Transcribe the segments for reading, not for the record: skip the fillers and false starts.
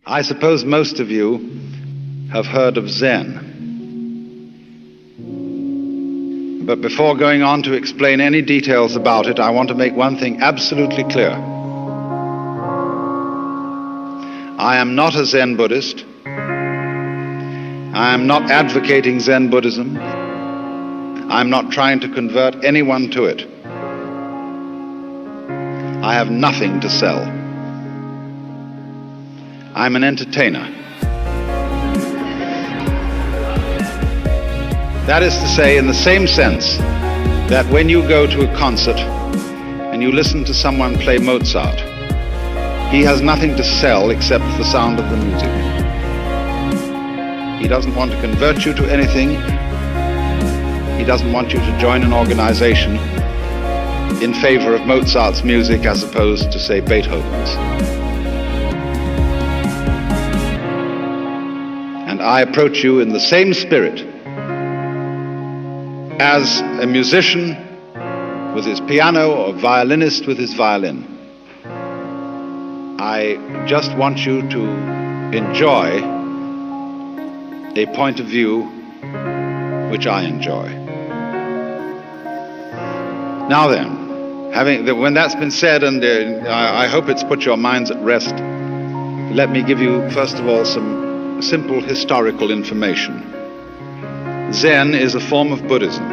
I suppose most of you have heard of Zen. But before going on to explain any details about it, I want to make one thing absolutely clear. I am not a Zen Buddhist. I am not advocating Zen Buddhism. I'm not trying to convert anyone to it. I have nothing to sell. I'm an entertainer. That is to say, in the same sense that when you go to a concert and you listen to someone play Mozart, he has nothing to sell except the sound of the music. He doesn't want to convert you to anything. He doesn't want you to join an organization in favor of Mozart's music as opposed to, say, Beethoven's. And I approach you in the same spirit as a musician with his piano or a violinist with his violin. I just want you to enjoy a point of view which I enjoy. Now then, when that's been said, and I hope it's put your minds at rest, let me give you, first of all, some simple historical information. Zen is a form of Buddhism.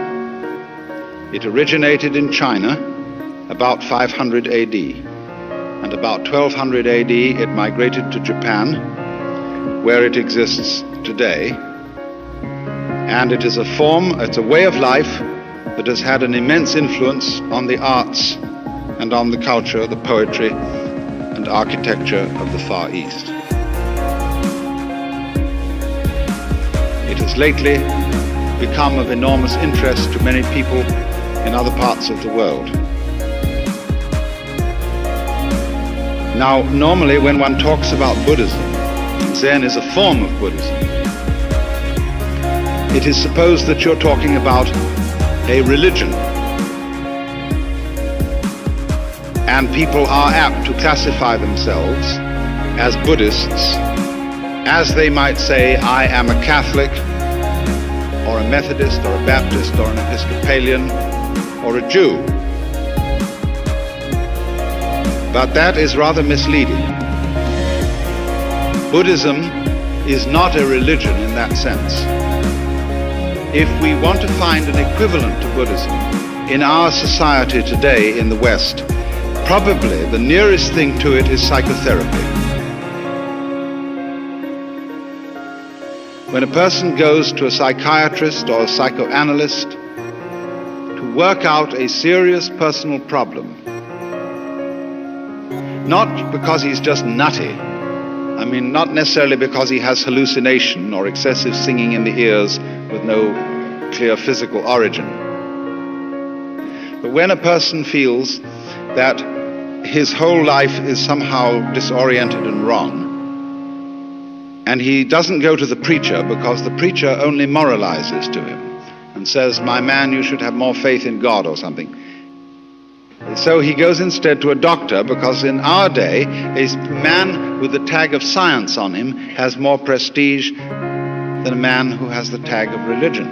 It originated in China about 500 AD. And about 1200 AD, it migrated to Japan, where it exists today. And it is a form, it's a way of life that has had an immense influence on the arts and on the culture, the poetry and architecture of the Far East. It has lately become of enormous interest to many people in other parts of the world. Now, normally when one talks about Buddhism, Zen is a form of Buddhism. It is supposed that you're talking about a religion. And people are apt to classify themselves as Buddhists, as they might say, I am a Catholic, or a Methodist, or a Baptist, or an Episcopalian, or a Jew. But that is rather misleading. Buddhism is not a religion in that sense. If we want to find an equivalent to Buddhism in our society today in the West, probably the nearest thing to it is psychotherapy. When a person goes to a psychiatrist or a psychoanalyst to work out a serious personal problem, not because he's just nutty, not necessarily because he has hallucination or excessive singing in the ears with no clear physical origin, but when a person feels that his whole life is somehow disoriented and wrong, and he doesn't go to the preacher because the preacher only moralizes to him and says, my man, you should have more faith in God or something. So he goes instead to a doctor because in our day, a man with the tag of science on him has more prestige than a man who has the tag of religion.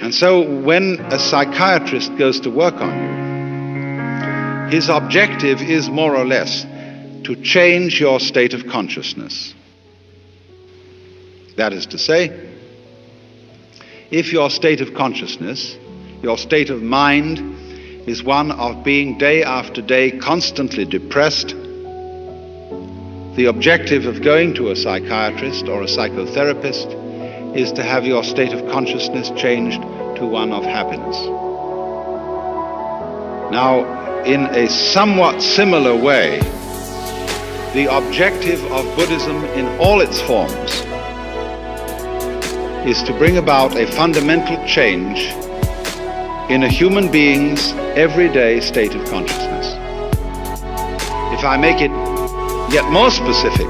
And so when a psychiatrist goes to work on you, his objective is more or less to change your state of consciousness. That is to say, if your state of consciousness, your state of mind, is one of being day after day constantly depressed, the objective of going to a psychiatrist or a psychotherapist is to have your state of consciousness changed to one of happiness. Now, in a somewhat similar way, the objective of Buddhism in all its forms is to bring about a fundamental change in a human being's everyday state of consciousness. If I make it yet more specific,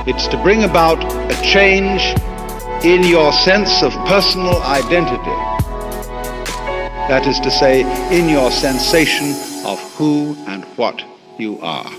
it's to bring about a change in your sense of personal identity. That is to say, in your sensation of who and what you are.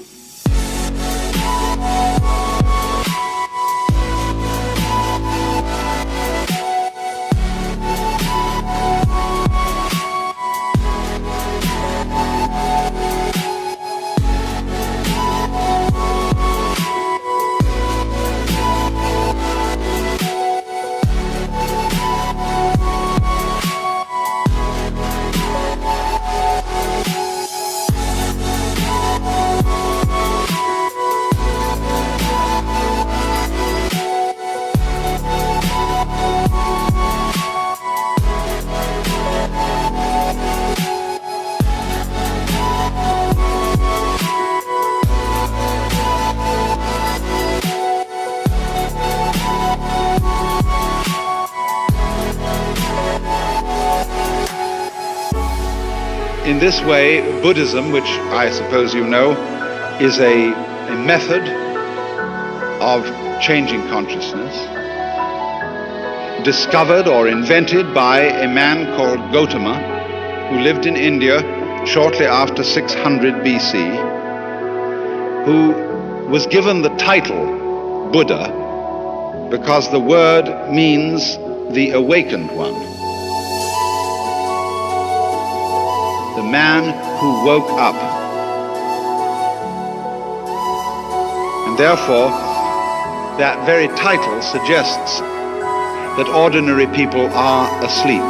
In this way, Buddhism, which I suppose you know, is a method of changing consciousness, discovered or invented by a man called Gautama, who lived in India shortly after 600 BC, who was given the title Buddha because the word means the awakened one. The man who woke up. And therefore, that very title suggests that ordinary people are asleep.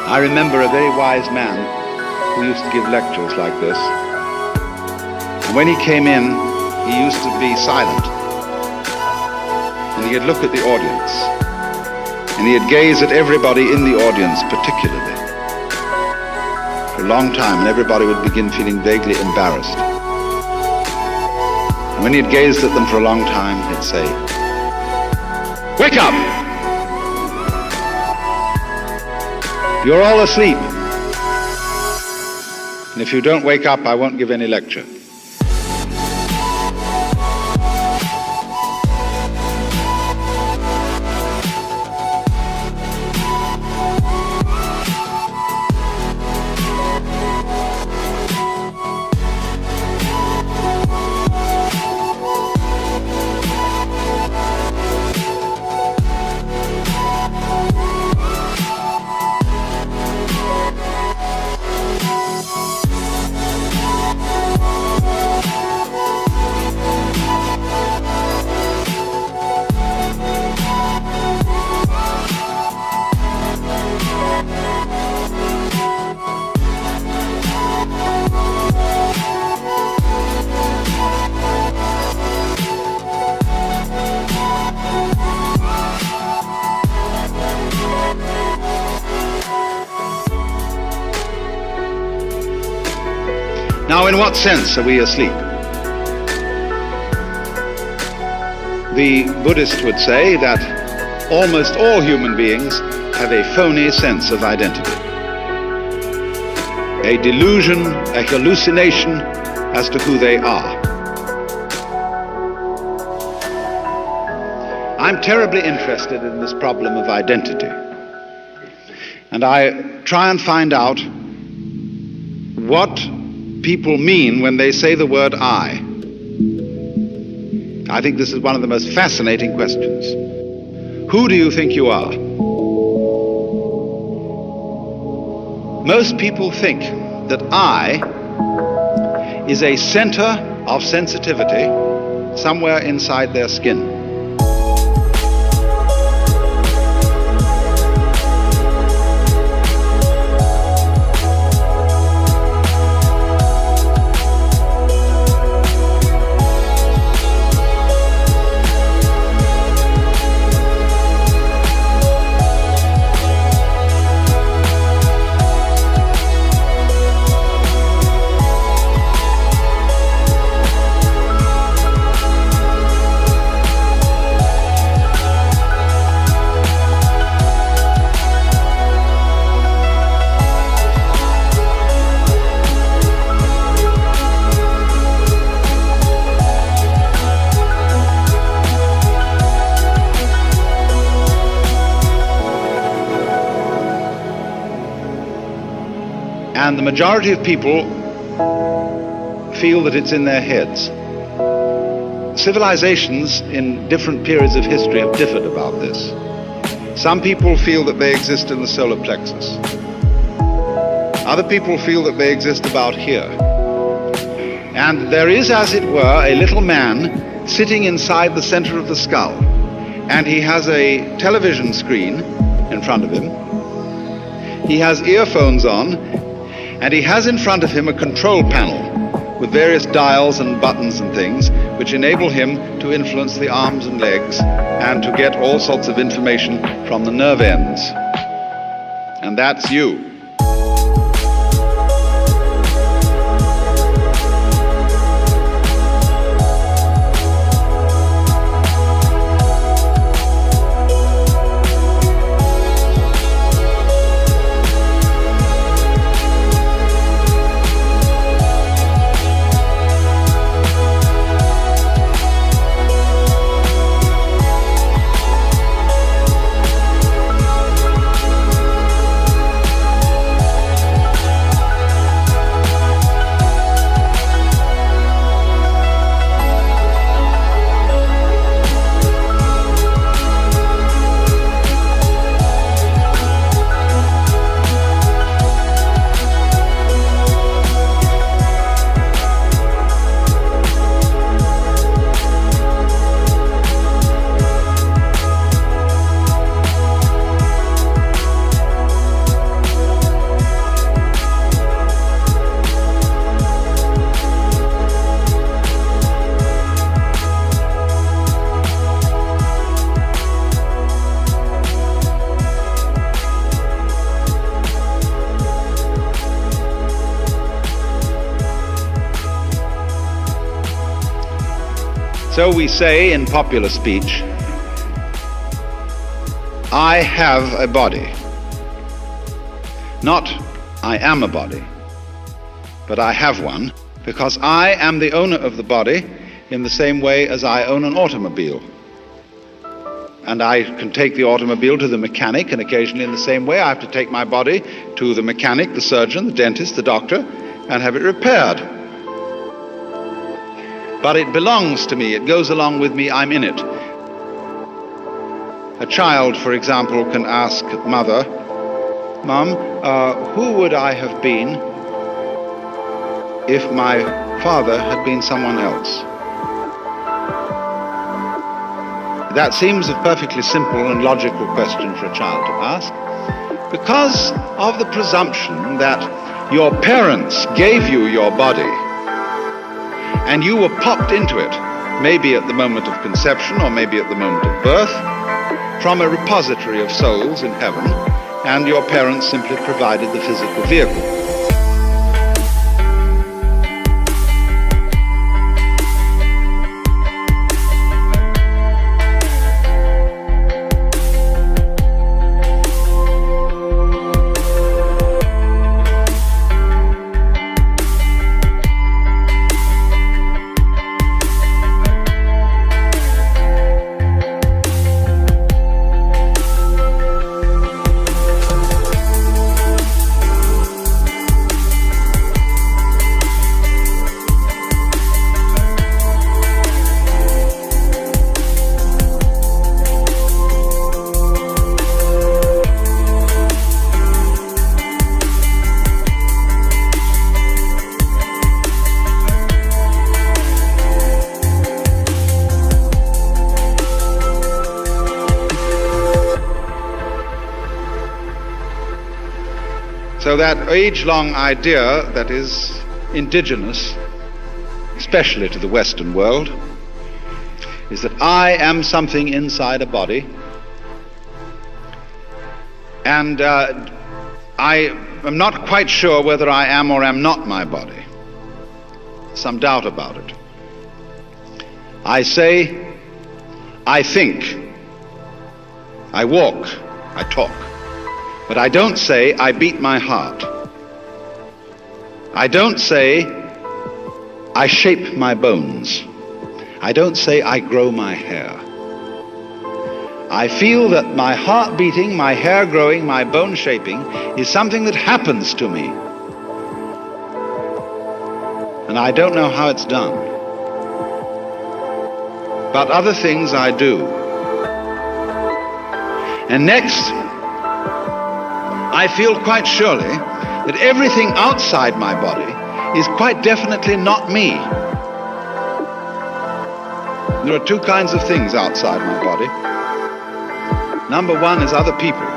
I remember a very wise man who used to give lectures like this. And when he came in, he used to be silent. And he'd look at the audience, and he'd gaze at everybody in the audience particularly for a long time, and everybody would begin feeling vaguely embarrassed. And when he'd gazed at them for a long time, he'd say, "Wake up! You're all asleep. And if you don't wake up, I won't give any lecture." Now, in what sense are we asleep? The Buddhist would say that almost all human beings have a phony sense of identity, a delusion, a hallucination as to who they are. I'm terribly interested in this problem of identity, and I try and find out what people mean when they say the word I. I think this is one of the most fascinating questions. Who do you think you are? Most people think that I is a center of sensitivity somewhere inside their skin. And the majority of people feel that it's in their heads. Civilizations in different periods of history have differed about this. Some people feel that they exist in the solar plexus. Other people feel that they exist about here. And there is, as it were, a little man sitting inside the center of the skull. And he has a television screen in front of him. He has earphones on, and he has in front of him a control panel with various dials and buttons and things which enable him to influence the arms and legs and to get all sorts of information from the nerve ends. And that's you. So we say in popular speech, I have a body. Not I am a body, but I have one, because I am the owner of the body in the same way as I own an automobile. And I can take the automobile to the mechanic, and occasionally in the same way I have to take my body to the mechanic, the surgeon, the dentist, the doctor, and have it repaired. But it belongs to me, it goes along with me, I'm in it. A child, for example, can ask mother, Mom, who would I have been if my father had been someone else? That seems a perfectly simple and logical question for a child to ask, because of the presumption that your parents gave you your body, and you were popped into it, maybe at the moment of conception or maybe at the moment of birth, from a repository of souls in heaven, and your parents simply provided the physical vehicle. So that age-long idea that is indigenous, especially to the Western world, is that I am something inside a body, and I am not quite sure whether I am or am not my body. Some doubt about it. I say, I think, I walk, I talk. But I don't say, I beat my heart. I don't say, I shape my bones. I don't say, I grow my hair. I feel that my heart beating, my hair growing, my bone shaping is something that happens to me. And I don't know how it's done. But other things I do. And next, I feel quite surely that everything outside my body is quite definitely not me. There are two kinds of things outside my body. Number one is other people.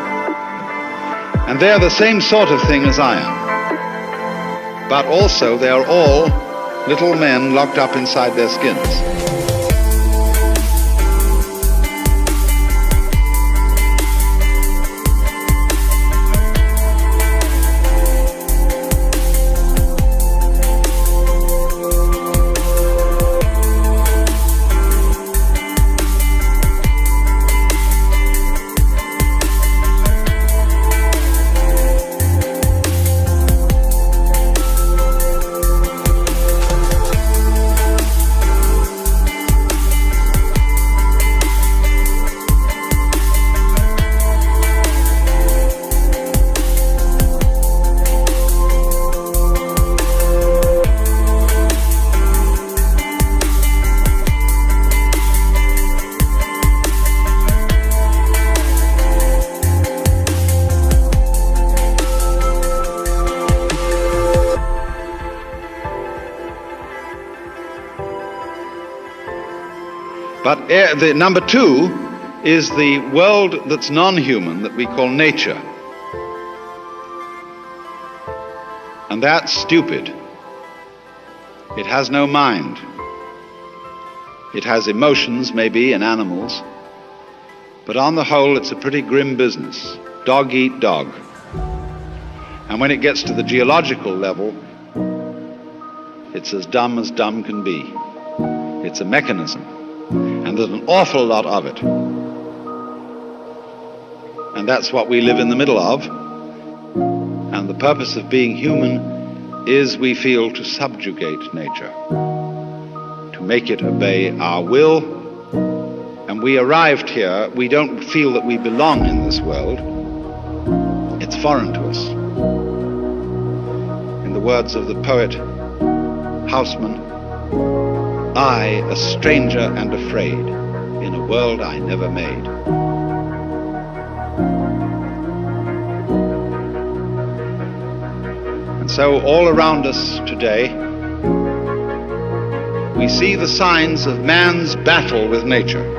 And they're the same sort of thing as I am. But also they are all little men locked up inside their skins. But the number two is the world that's non-human, that we call nature. And that's stupid. It has no mind. It has emotions, maybe, in animals. But on the whole, it's a pretty grim business. Dog eat dog. And when it gets to the geological level, it's as dumb can be. It's a mechanism. And there's an awful lot of it. And that's what we live in the middle of. And the purpose of being human is, we feel, to subjugate nature, to make it obey our will. And we arrived here, we don't feel that we belong in this world. It's foreign to us. In the words of the poet Hausmann, I, a stranger and afraid, in a world I never made. And so all around us today, we see the signs of man's battle with nature.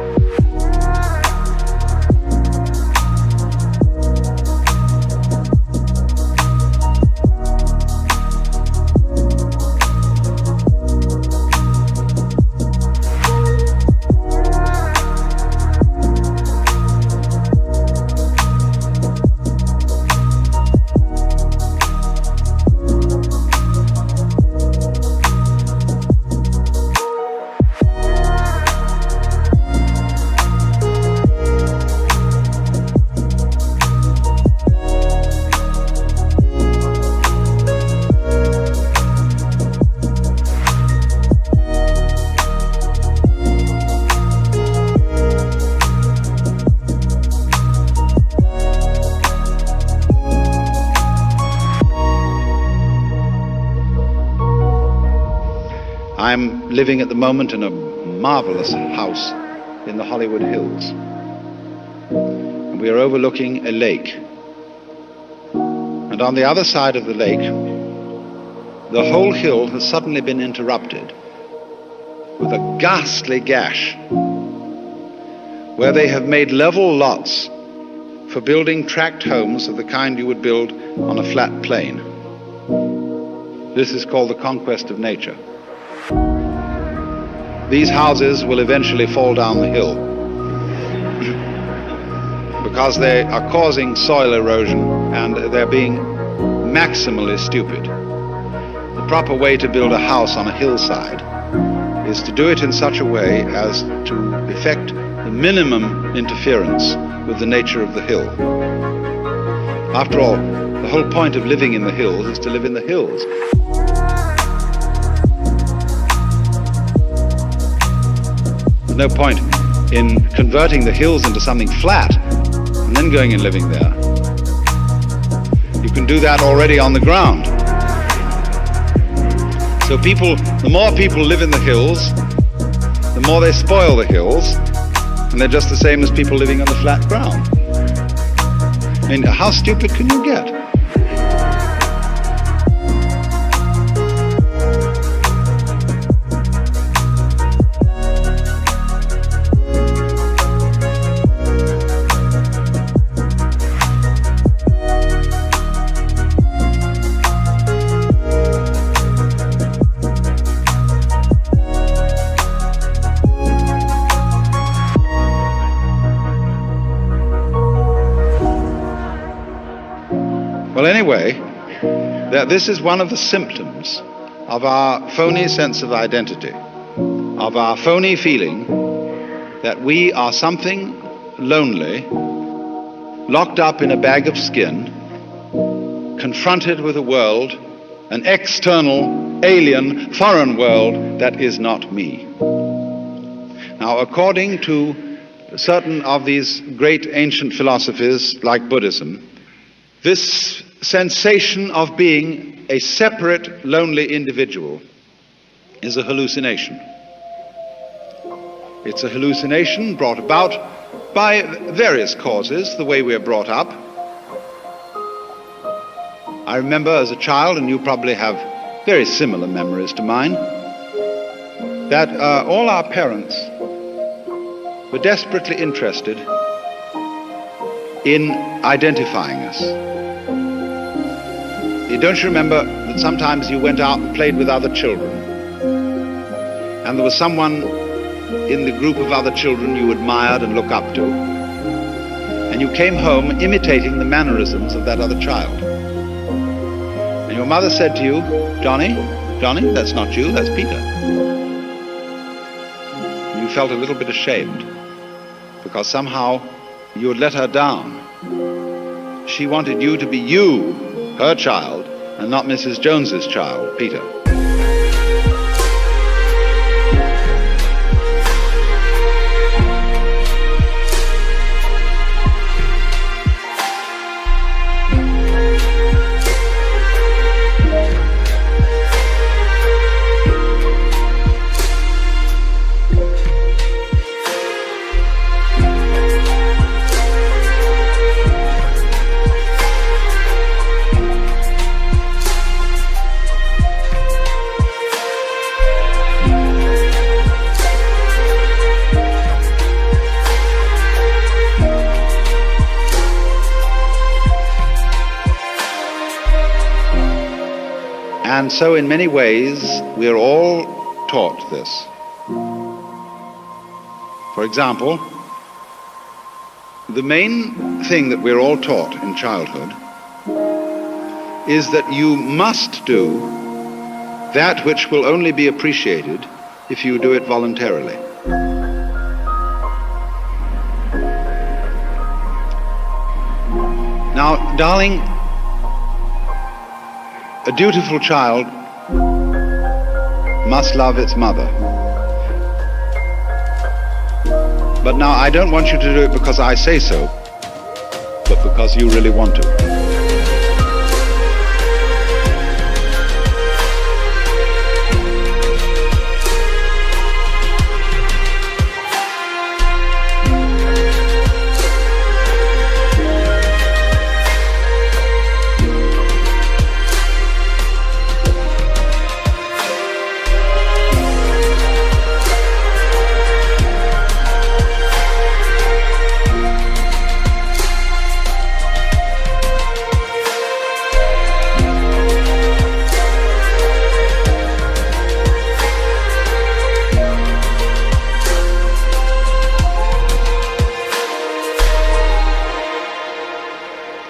I'm living at the moment in a marvelous house in the Hollywood Hills. And we are overlooking a lake. And on the other side of the lake, the whole hill has suddenly been interrupted with a ghastly gash where they have made level lots for building tract homes of the kind you would build on a flat plain. This is called the conquest of nature. These houses will eventually fall down the hill because they are causing soil erosion and they're being maximally stupid. The proper way to build a house on a hillside is to do it in such a way as to effect the minimum interference with the nature of the hill. After all, the whole point of living in the hills is to live in the hills. There's no point in converting the hills into something flat and then going and living there. You can do that already on the ground. So the more people live in the hills, the more they spoil the hills, and they're just the same as people living on the flat ground. I mean, how stupid can you get? Well, anyway, this is one of the symptoms of our phony sense of identity, of our phony feeling that we are something lonely, locked up in a bag of skin, confronted with a world, an external, alien, foreign world that is not me. Now, according to certain of these great ancient philosophies like Buddhism, this sensation of being a separate, lonely individual is a hallucination. It's a hallucination brought about by various causes, the way we're brought up. I remember as a child, and you probably have very similar memories to mine, that all our parents were desperately interested in identifying us. Don't you remember that sometimes you went out and played with other children, and there was someone in the group of other children you admired and looked up to, and you came home imitating the mannerisms of that other child? And your mother said to you, Johnny, that's not you, that's Peter. And you felt a little bit ashamed, because somehow you had let her down. She wanted you to be you, her child, and not Mrs. Jones's child, Peter. And so in many ways, we're all taught this. For example, the main thing that we're all taught in childhood is that you must do that which will only be appreciated if you do it voluntarily. Now, darling, a dutiful child must love its mother. But now I don't want you to do it because I say so, but because you really want to.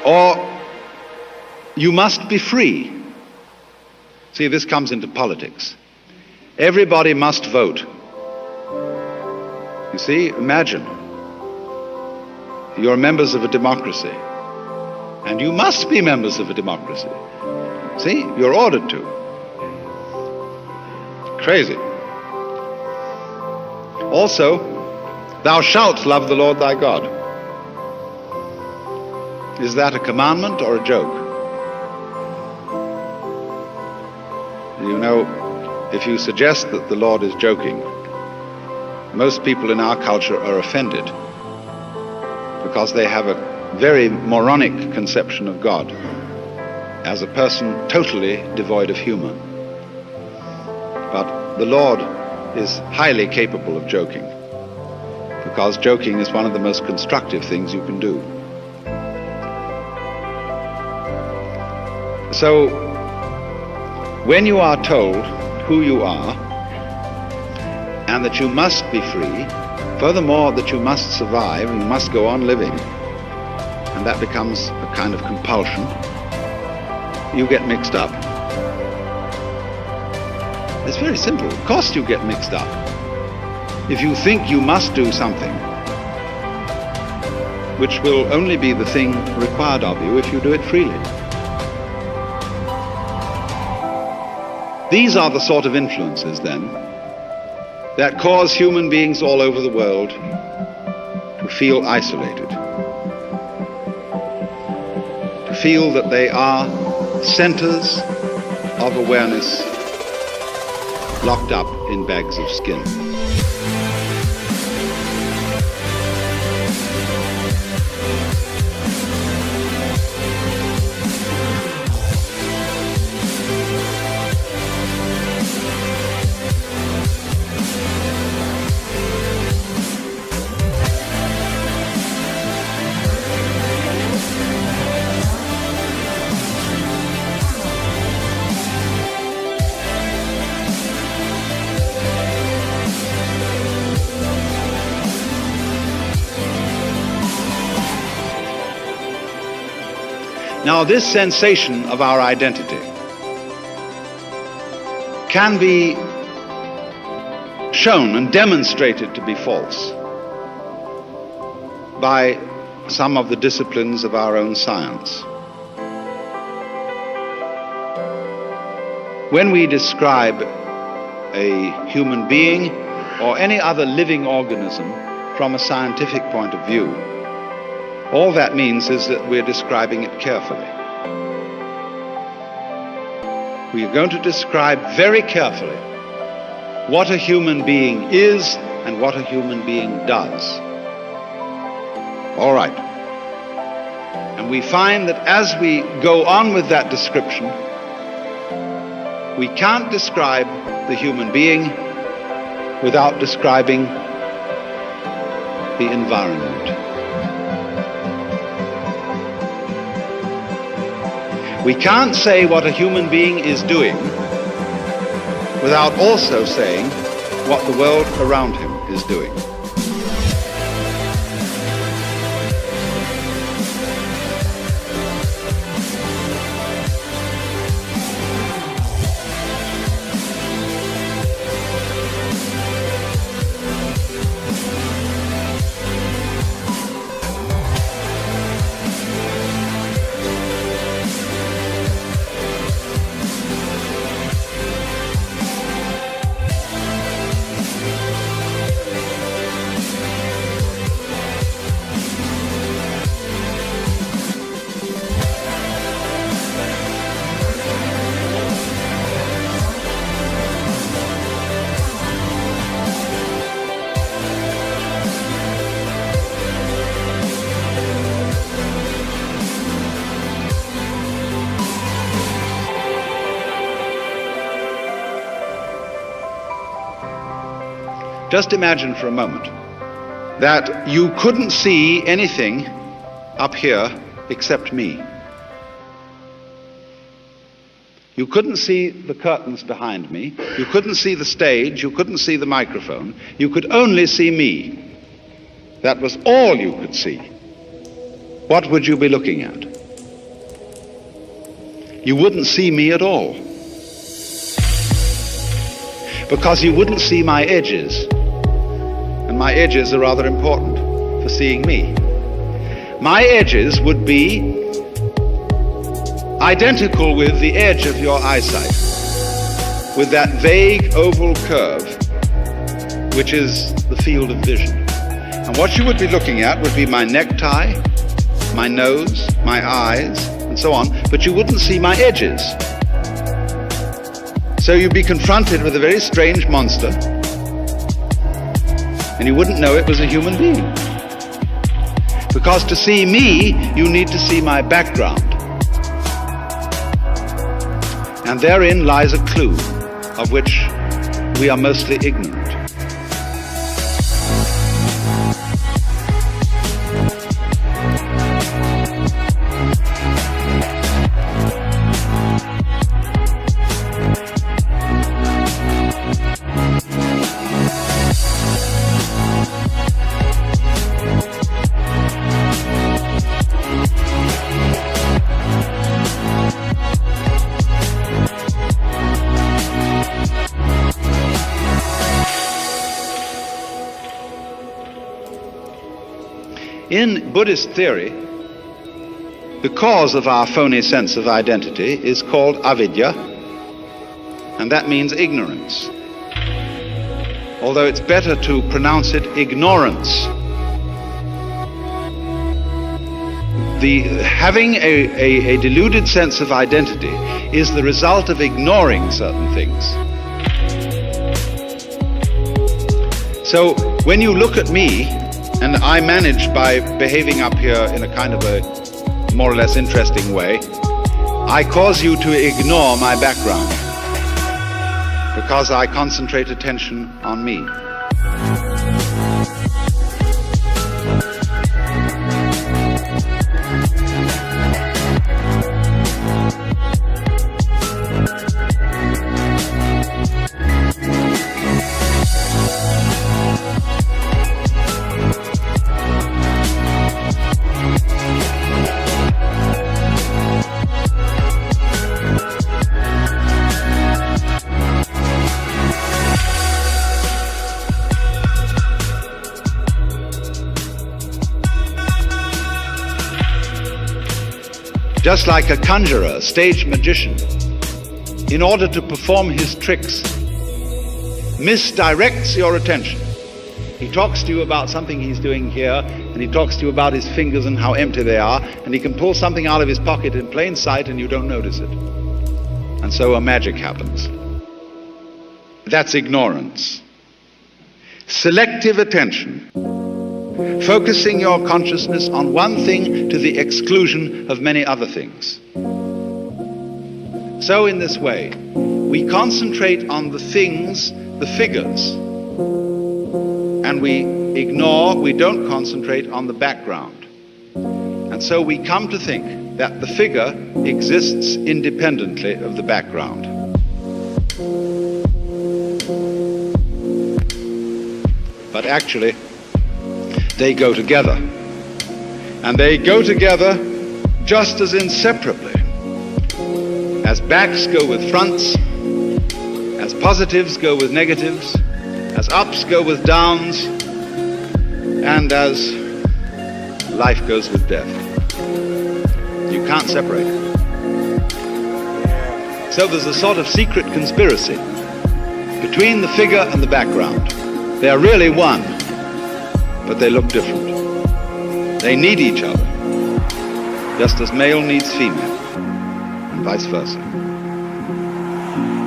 Or you must be free. See, this comes into politics. Everybody must vote. You see, imagine, you're members of a democracy, and you must be members of a democracy. See, you're ordered to. Crazy. Also, thou shalt love the Lord thy God. Is that a commandment or a joke? You know, if you suggest that the Lord is joking, most people in our culture are offended because they have a very moronic conception of God as a person totally devoid of humor. But the Lord is highly capable of joking, because joking is one of the most constructive things you can do. So, when you are told who you are, and that you must be free, furthermore that you must survive and must go on living, and that becomes a kind of compulsion, you get mixed up. It's very simple. Of course you get mixed up. If you think you must do something, which will only be the thing required of you if you do it freely. These are the sort of influences, then, that cause human beings all over the world to feel isolated, to feel that they are centers of awareness locked up in bags of skin. Now, this sensation of our identity can be shown and demonstrated to be false by some of the disciplines of our own science. When we describe a human being or any other living organism from a scientific point of view, all that means is that we're describing it carefully. We are going to describe very carefully what a human being is and what a human being does. All right. And we find that as we go on with that description, we can't describe the human being without describing the environment. We can't say what a human being is doing without also saying what the world around him is doing. Just imagine for a moment that you couldn't see anything up here except me. You couldn't see the curtains behind me. You couldn't see the stage. You couldn't see the microphone. You could only see me. That was all you could see. What would you be looking at? You wouldn't see me at all, because you wouldn't see my edges. And my edges are rather important for seeing me. My edges would be identical with the edge of your eyesight, with that vague oval curve, which is the field of vision. And what you would be looking at would be my necktie, my nose, my eyes, and so on, but you wouldn't see my edges. So you'd be confronted with a very strange monster, and you wouldn't know it was a human being. Because to see me, you need to see my background. And therein lies a clue of which we are mostly ignorant. In Buddhist theory, the cause of our phony sense of identity is called avidya, and that means ignorance. Although it's better to pronounce it ignorance. Having a deluded sense of identity is the result of ignoring certain things. So when you look at me, and I manage by behaving up here in a kind of a more or less interesting way, I cause you to ignore my background because I concentrate attention on me. Just like a conjurer, a stage magician, in order to perform his tricks, misdirects your attention. He talks to you about something he's doing here, and he talks to you about his fingers and how empty they are, and he can pull something out of his pocket in plain sight and you don't notice it. And so a magic happens. That's ignorance. Selective attention. Focusing your consciousness on one thing to the exclusion of many other things. So in this way, we concentrate on the things, the figures, and we don't concentrate on the background. And so we come to think that the figure exists independently of the background. But actually, they go together. And they go together just as inseparably as backs go with fronts, as positives go with negatives, as ups go with downs, and as life goes with death. You can't separate it. So there's a sort of secret conspiracy between the figure and the background. They are really one, but they look different. They need each other, just as male needs female, and vice versa.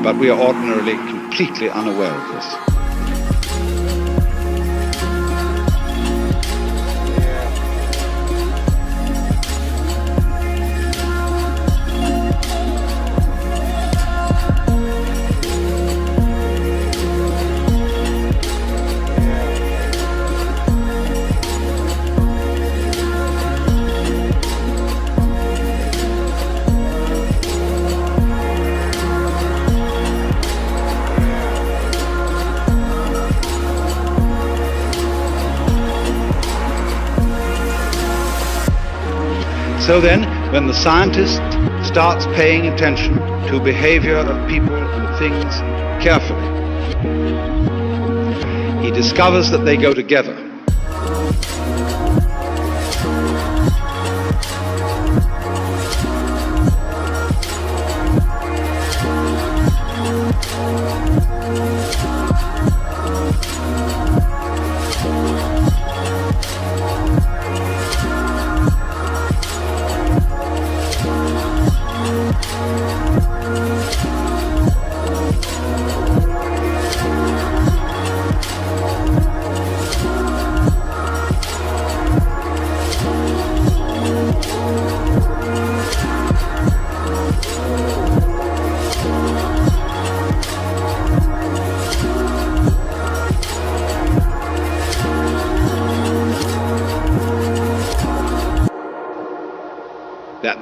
But we are ordinarily completely unaware of this. So then, when the scientist starts paying attention to behavior of people and things carefully, he discovers that they go together.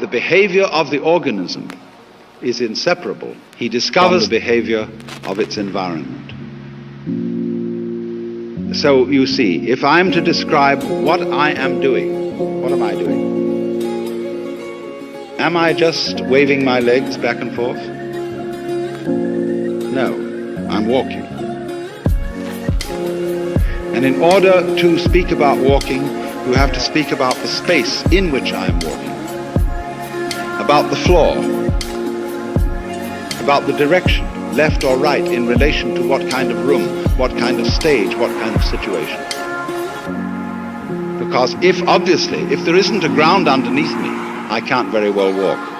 the behavior of the organism is inseparable. He discovers the behavior of its environment. So you see, if I'm to describe what I am doing, what am I doing? Am I just waving my legs back and forth? No, I'm walking. And in order to speak about walking, you have to speak about the space in which I am walking, about the floor, about the direction, left or right, in relation to what kind of room, what kind of stage, what kind of situation. Because if there isn't a ground underneath me, I can't very well walk.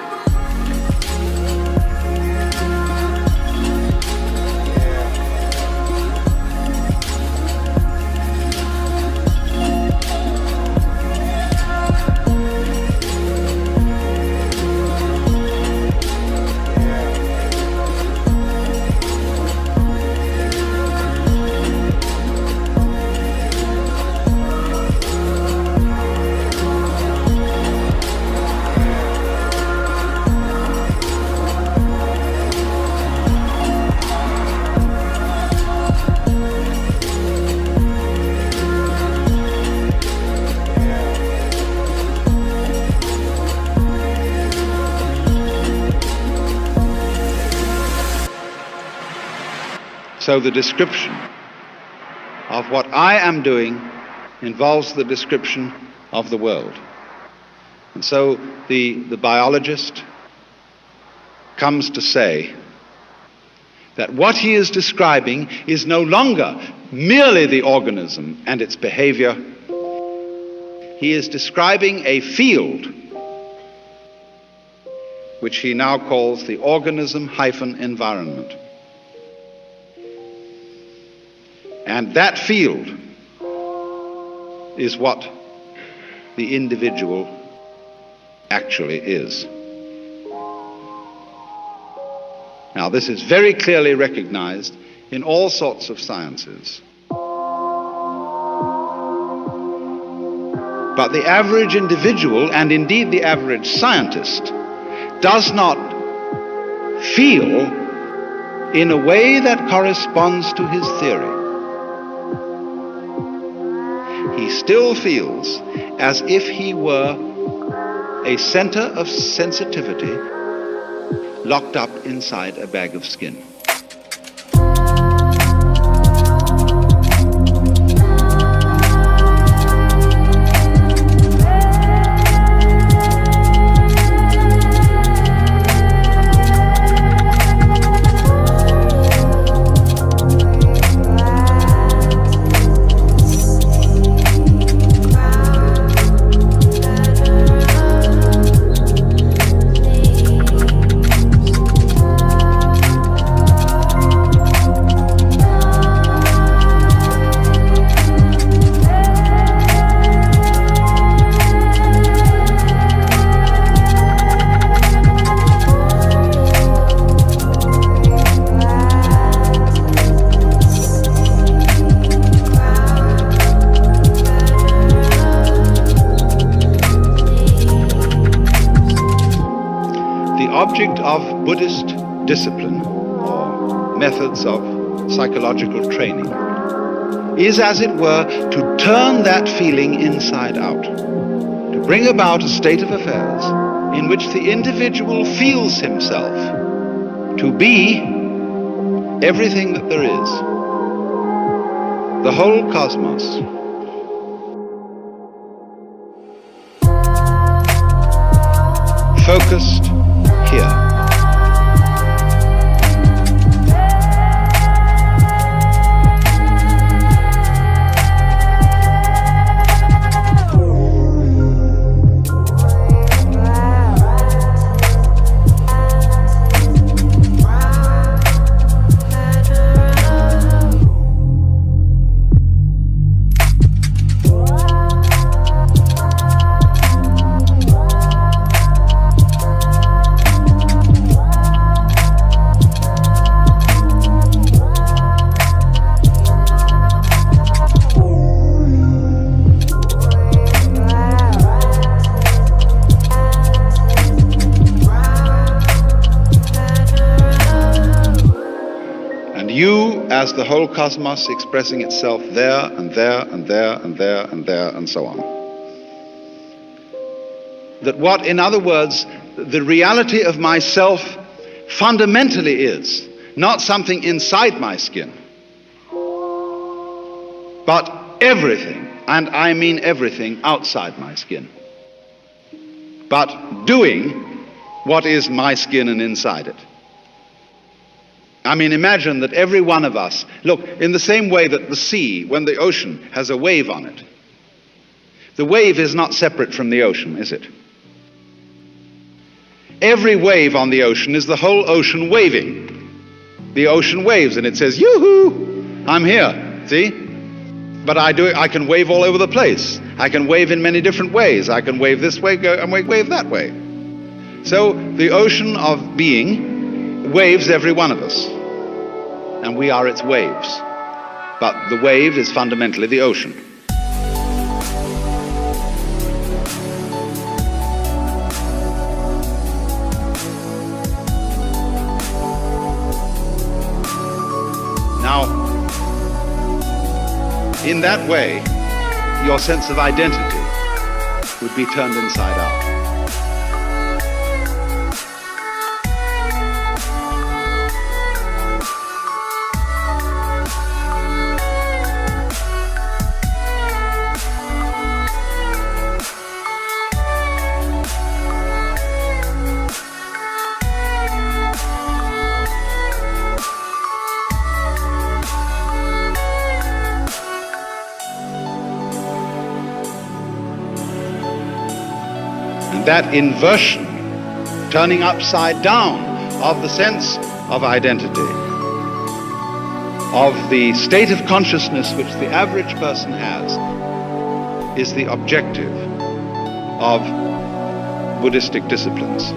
So the description of what I am doing involves the description of the world. And so the biologist comes to say that what he is describing is no longer merely the organism and its behavior. He is describing a field which he now calls the organism-environment. And that field is what the individual actually is. Now, this is very clearly recognized in all sorts of sciences. But the average individual, and indeed the average scientist, does not feel in a way that corresponds to his theory. He still feels as if he were a center of sensitivity locked up inside a bag of skin. The object of Buddhist discipline, or methods of psychological training, is, as it were, to turn that feeling inside out, to bring about a state of affairs in which the individual feels himself to be everything that there is, the whole cosmos. Focused here. as the whole cosmos expressing itself there and there and there and there and there and so on. That what, in other words, the reality of myself fundamentally is not something inside my skin, but everything, and I mean everything, outside my skin, but doing what is my skin and inside it. I mean, imagine that every one of us, look, in the same way that the sea, when the ocean has a wave on it, the wave is not separate from the ocean, is it? Every wave on the ocean is the whole ocean waving. The ocean waves and it says, yoo-hoo, I'm here, see? But I can wave all over the place. I can wave in many different ways. I can wave this way and wave that way. So the ocean of being waves every one of us. And we are its waves. But the wave is fundamentally the ocean. Now, in that way, your sense of identity would be turned inside out. That inversion, turning upside down of the sense of identity, of the state of consciousness which the average person has, is the objective of Buddhistic disciplines.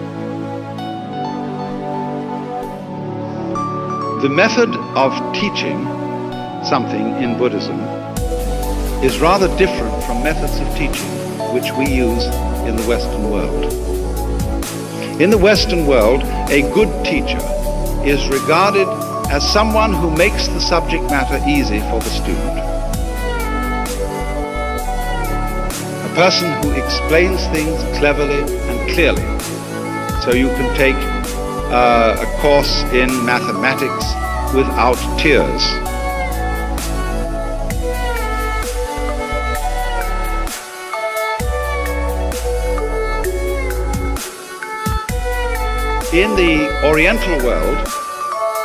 The method of teaching something in Buddhism is rather different from methods of teaching which we use in the Western world. In the Western world, a good teacher is regarded as someone who makes the subject matter easy for the student. A person who explains things cleverly and clearly. So you can take a course in mathematics without tears. In the Oriental world,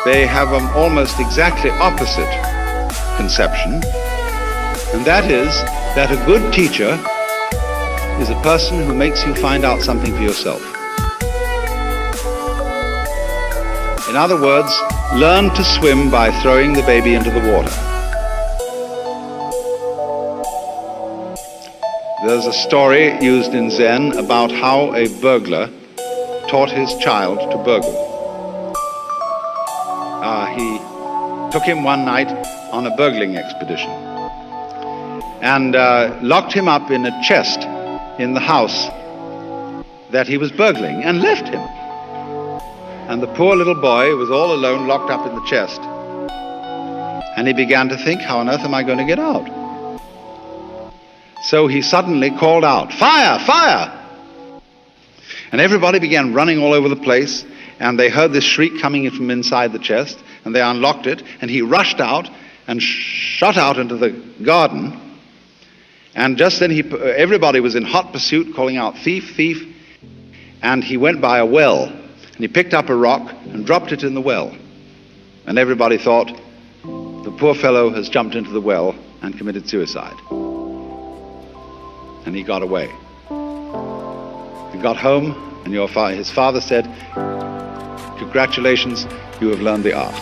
they have an almost exactly opposite conception, and that is that a good teacher is a person who makes you find out something for yourself. In other words, learn to swim by throwing the baby into the water. There's a story used in Zen about how a burglar taught his child to burgle. He took him one night on a burgling expedition and locked him up in a chest in the house that he was burgling and left him. And the poor little boy was all alone, locked up in the chest. And he began to think, how on earth am I going to get out? So he suddenly called out, "Fire! Fire!" And everybody began running all over the place, and they heard this shriek coming in from inside the chest, and they unlocked it, and he rushed out and shot out into the garden. And just then everybody was in hot pursuit, calling out, "Thief, thief!" And he went by a well, and he picked up a rock and dropped it in the well. And everybody thought, the poor fellow has jumped into the well and committed suicide. And he got away. He got home, and his father said, "Congratulations, you have learned the art."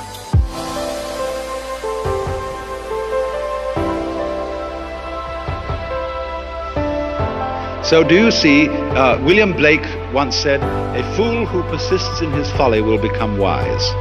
So do you see, William Blake once said, "A fool who persists in his folly will become wise."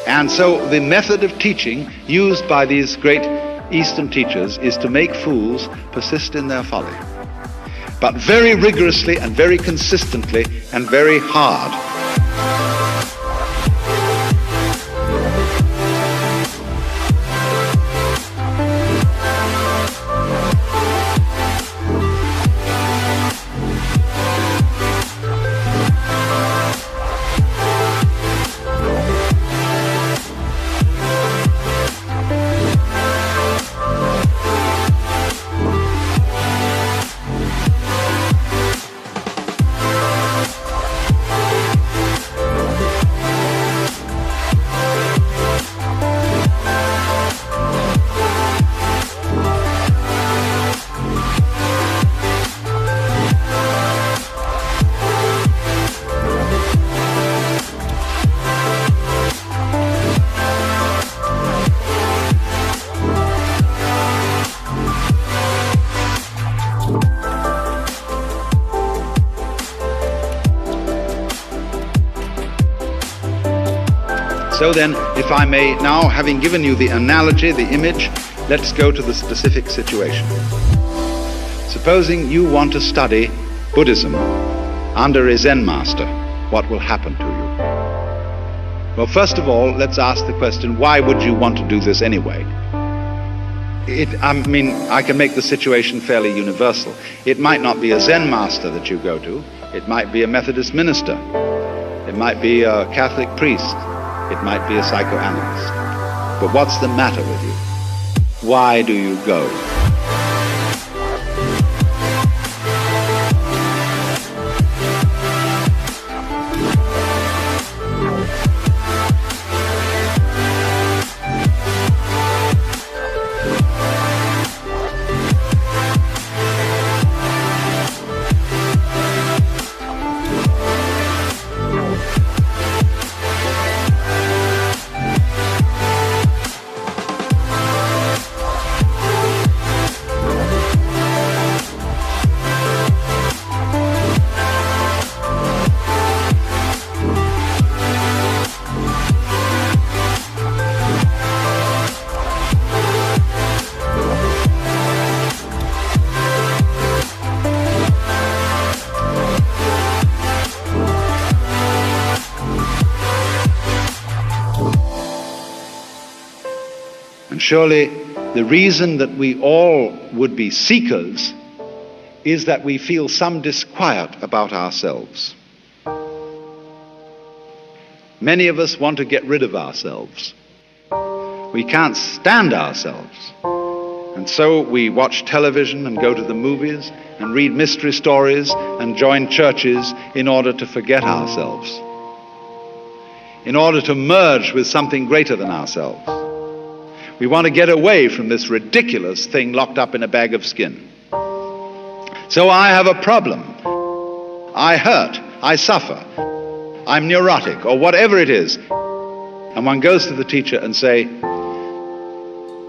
And so the method of teaching used by these great Eastern teachers is to make fools persist in their folly, but very rigorously and very consistently and very hard. So then, if I may now, having given you the analogy, the image, let's go to the specific situation. Supposing you want to study Buddhism under a Zen master, what will happen to you? Well, first of all, let's ask the question, why would you want to do this anyway? I can make the situation fairly universal. It might not be a Zen master that you go to. It might be a Methodist minister. It might be a Catholic priest. It might be a psychoanalyst. But what's the matter with you? Why do you go? And surely the reason that we all would be seekers is that we feel some disquiet about ourselves. Many of us want to get rid of ourselves. We can't stand ourselves. And so we watch television and go to the movies and read mystery stories and join churches in order to forget ourselves, in order to merge with something greater than ourselves. We want to get away from this ridiculous thing locked up in a bag of skin. So I have a problem. I hurt. I suffer. I'm neurotic, or whatever it is. And one goes to the teacher and say,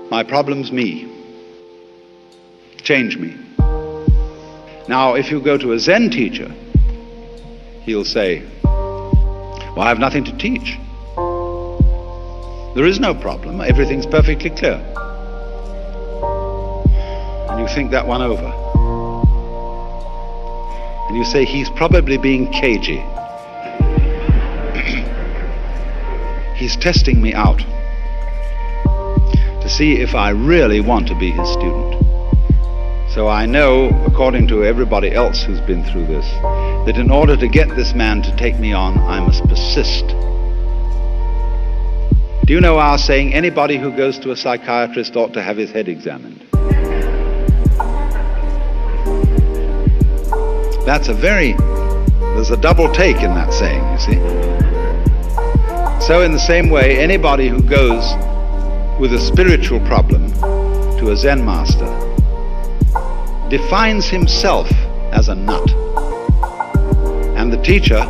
my problem's me. Change me. Now, if you go to a Zen teacher, he'll say, well, I have nothing to teach. There is no problem. Everything's perfectly clear. And you think that one over. And you say, he's probably being cagey. He's testing me out to see if I really want to be his student. So I know, according to everybody else who's been through this, that in order to get this man to take me on, I must persist. Do you know our saying, anybody who goes to a psychiatrist ought to have his head examined? There's a double take in that saying, you see. So in the same way, anybody who goes with a spiritual problem to a Zen master defines himself as a nut. And the teacher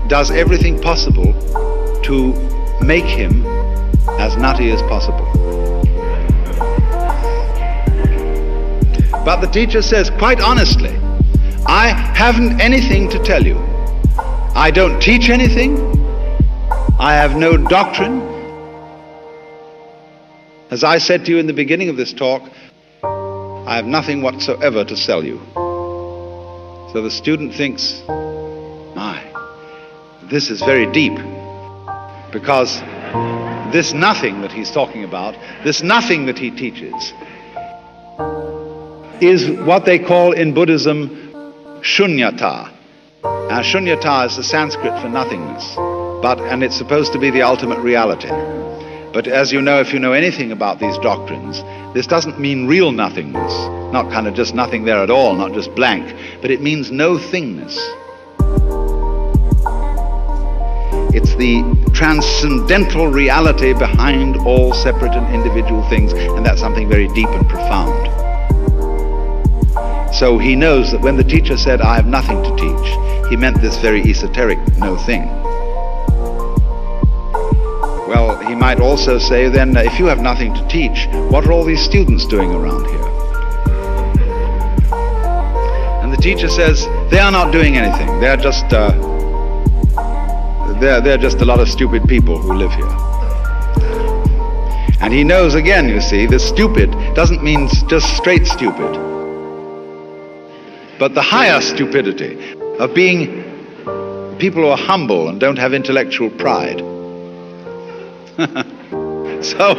does everything possible to make him as nutty as possible. But the teacher says, quite honestly, I haven't anything to tell you. I don't teach anything. I have no doctrine. As I said to you in the beginning of this talk, I have nothing whatsoever to sell you. So the student thinks, my, this is very deep, because this nothing that he's talking about, this nothing that he teaches, is what they call in Buddhism shunyata. Now, shunyata is the Sanskrit for nothingness, and it's supposed to be the ultimate reality. But as you know, if you know anything about these doctrines, this doesn't mean real nothingness, not kind of just nothing there at all, not just blank, but it means no thingness. It's the transcendental reality behind all separate and individual things, and that's something very deep and profound. So he knows that when the teacher said, I have nothing to teach, he meant this very esoteric no thing. Well, he might also say, then, if you have nothing to teach, what are all these students doing around here? And the teacher says, they are not doing anything. They're just a lot of stupid people who live here. And he knows, again, you see, the stupid doesn't mean just straight stupid, but the higher stupidity of being people who are humble and don't have intellectual pride. So,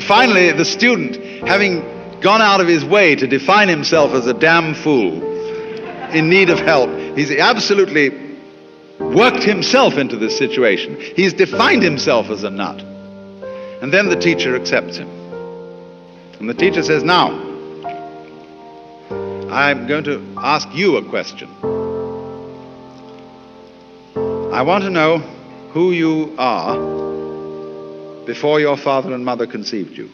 finally, the student, having gone out of his way to define himself as a damn fool in need of help, he's absolutely worked himself into this situation. He's defined himself as a nut. And then the teacher accepts him. And the teacher says, now, I'm going to ask you a question. I want to know who you are before your father and mother conceived you.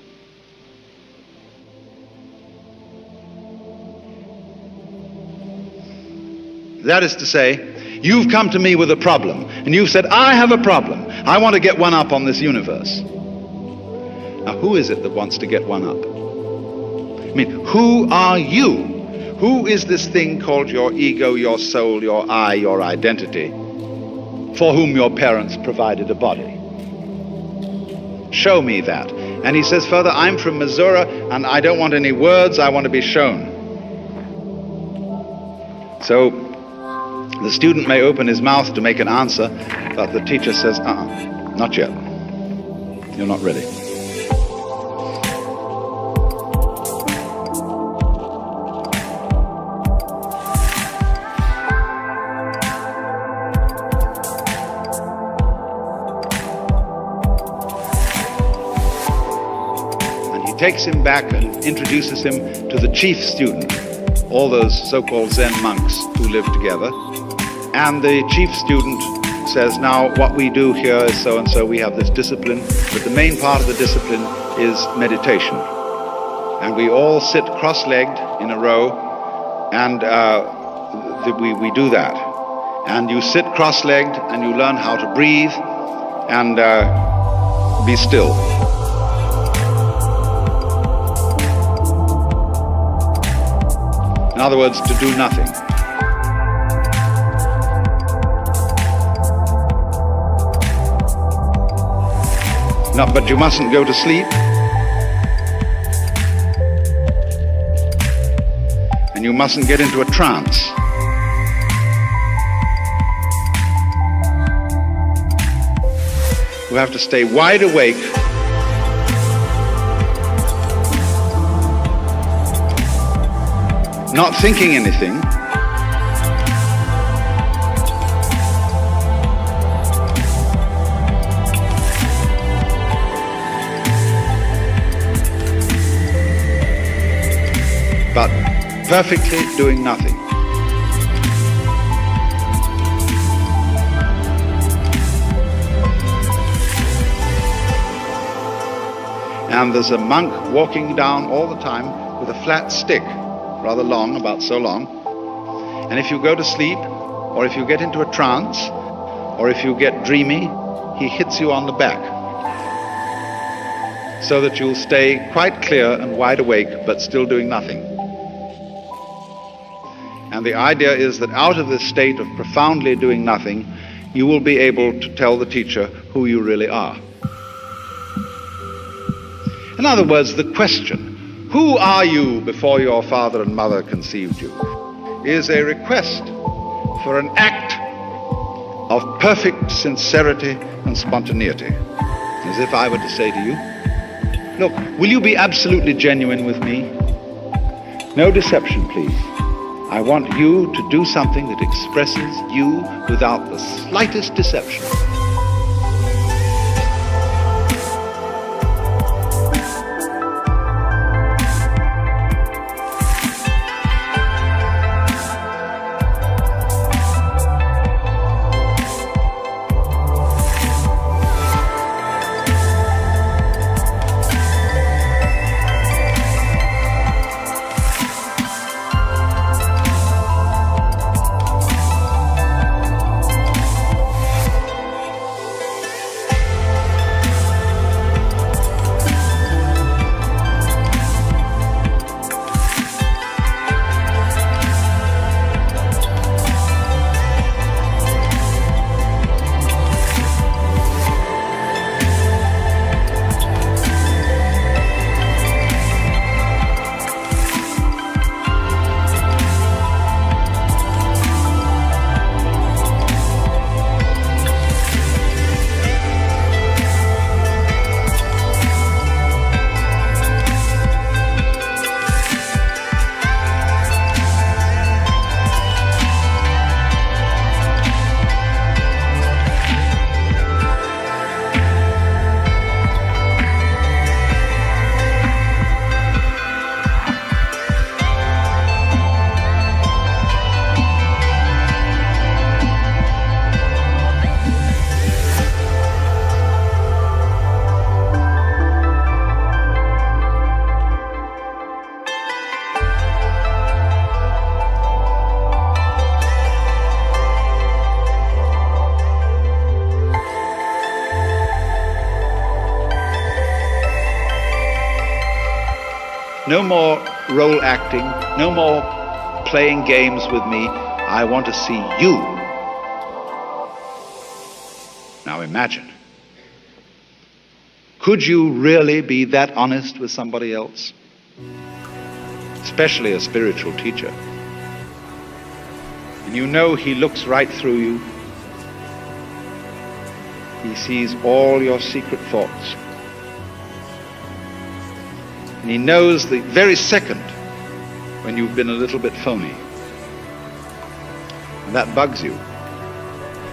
That is to say, you've come to me with a problem, and you've said, I have a problem. I want to get one up on this universe. Now, who is it that wants to get one up? I mean, who are you? Who is this thing called your ego, your soul, your I, your identity, for whom your parents provided a body? Show me that. And he says further, I'm from Missouri, and I don't want any words, I want to be shown. So the student may open his mouth to make an answer, but the teacher says, not yet. You're not ready. Takes him back and introduces him to the chief student, all those so-called Zen monks who live together. And the chief student says, now what we do here is so and so, we have this discipline, but the main part of the discipline is meditation. And we all sit cross-legged in a row, and we do that. And you sit cross-legged and you learn how to breathe and be still. In other words, to do nothing. No, but you mustn't go to sleep. And you mustn't get into a trance. You have to stay wide awake, not thinking anything, but perfectly doing nothing. And there's a monk walking down all the time with a flat stick, rather long, about so long. And if you go to sleep, or if you get into a trance, or if you get dreamy, he hits you on the back, so that you'll stay quite clear and wide awake, but still doing nothing. And the idea is that out of this state of profoundly doing nothing, you will be able to tell the teacher who you really are. In other words, the question, who are you before your father and mother conceived you, is a request for an act of perfect sincerity and spontaneity. As if I were to say to you, look, will you be absolutely genuine with me? No deception, please. I want you to do something that expresses you without the slightest deception. No more role acting, no more playing games with me. I want to see you. Now imagine. Could you really be that honest with somebody else? Especially a spiritual teacher. And you know he looks right through you. He sees all your secret thoughts. And he knows the very second when you've been a little bit phony. And that bugs you.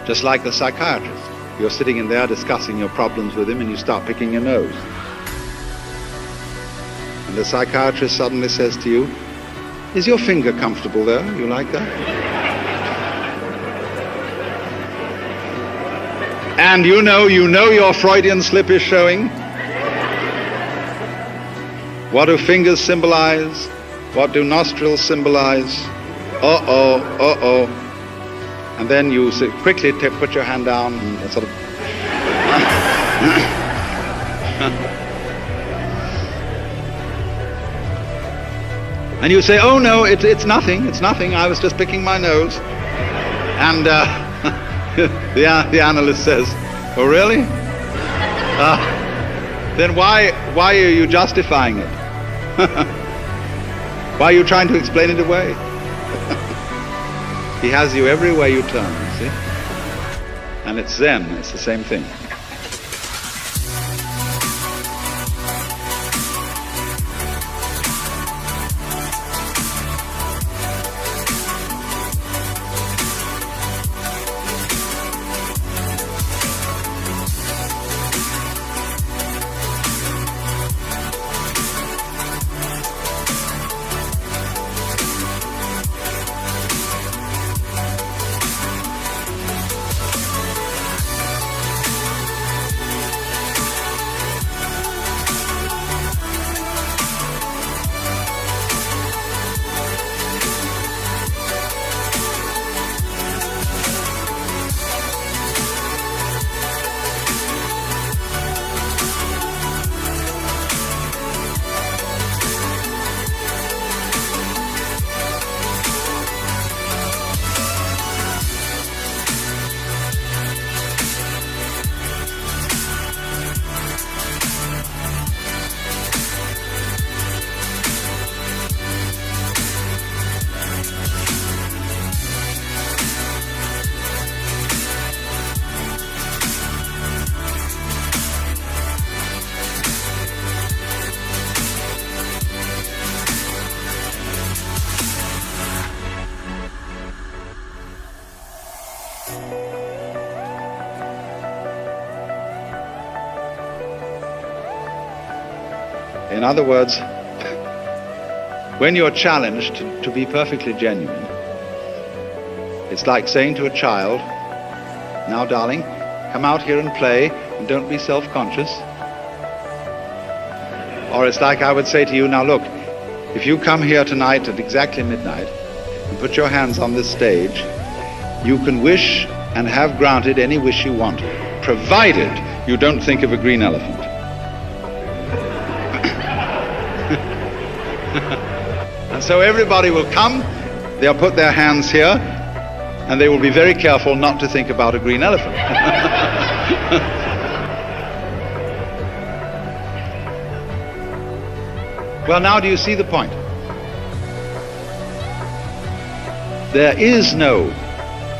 Just like the psychiatrist. You're sitting in there discussing your problems with him and you start picking your nose. And the psychiatrist suddenly says to you, "Is your finger comfortable there? You like that?" And you know your Freudian slip is showing. What do fingers symbolize? What do nostrils symbolize? Uh-oh, uh-oh. And then you quickly put your hand down and sort of... and you say, "Oh no, it's nothing, I was just picking my nose." And the analyst says, "Oh really? Then why are you justifying it? Why are you trying to explain it away?" He has you every way you turn, you see? And it's Zen, it's the same thing. In other words, when you're challenged to be perfectly genuine, it's like saying to a child, "Now, darling, come out here and play, and don't be self-conscious." Or it's like I would say to you, "Now look, if you come here tonight at exactly midnight and put your hands on this stage, you can wish and have granted any wish you want, provided you don't think of a green elephant." And so everybody will come, they'll put their hands here, and they will be very careful not to think about a green elephant. Well, now do you see the point? There is no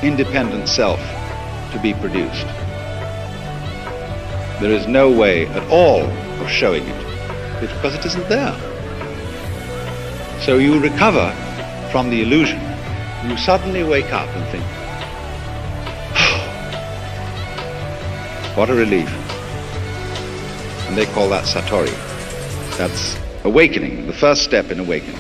independent self to be produced. There is no way at all of showing it, because it isn't there. So you recover from the illusion. You suddenly wake up and think, what a relief. And they call that Satori. That's awakening, the first step in awakening.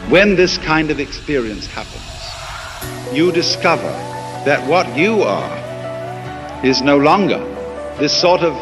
When this kind of experience happens, you discover that what you are is no longer this sort of